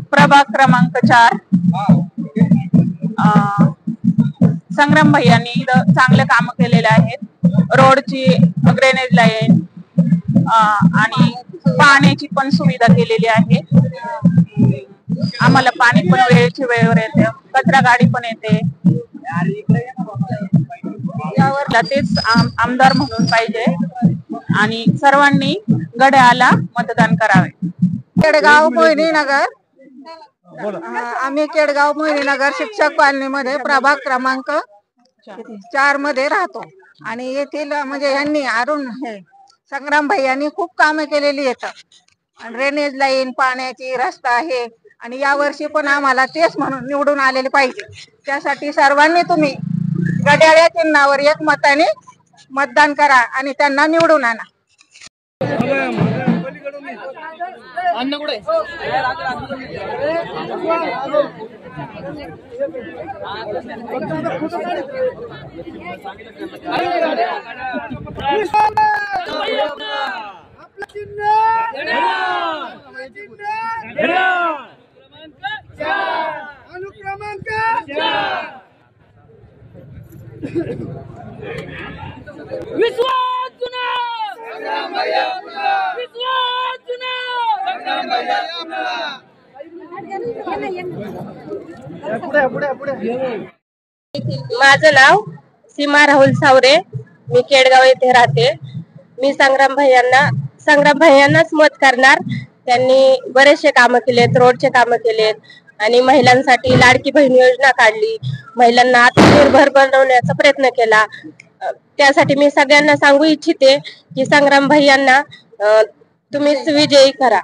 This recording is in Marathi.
प्रभाग क्रमांक 4 संग्राम भैयांनी चांगले काम केलेले आहेत. रोडची ड्रेनेज लाईन आणि पाण्याची पण सुविधा केलेली आहे. आम्हाला पाणी पण वेळेच्या वेळेवर येते, कचरा गाडी पण येते. यावर तेच आमदार म्हणून पाहिजे आणि सर्वांनी घड्याळाला मतदान करावे. केडगाव मोहिनीनगर, आम्ही केडगाव मोहिनीनगर शिक्षक कॉलनीमध्ये प्रभाग क्रमांक 4 मध्ये राहतो आणि येथील म्हणजे यांनी संग्राम भैयांनी खूप कामे केलेली आहेत. ड्रेनेज लाईन, पाण्याची, रस्ता आहे आणि यावर्षी पण आम्हाला तेच म्हणून निवडून आलेले पाहिजे. त्यासाठी सर्वांनी तुम्ही घड्याळ्या चिन्हावर एक मताने मतदान करा आणि त्यांना निवडून आणा. माझं नाव सीमा राहुल सावरे, मी केडगाव येथे राहते. मी संग्राम भैयांनाच मत करणार. त्यांनी बरेचसे काम केलेत, रोडचे काम केलेत आणि महिलांसाठी लाडकी बहीण योजना काढली. महिलांना आत्मनिर्भर बनवण्याचा प्रयत्न केला. त्यासाठी मी सगळ्यांना सांगू इच्छिते की संग्राम भैयांना तुम्हीच विजयी करा.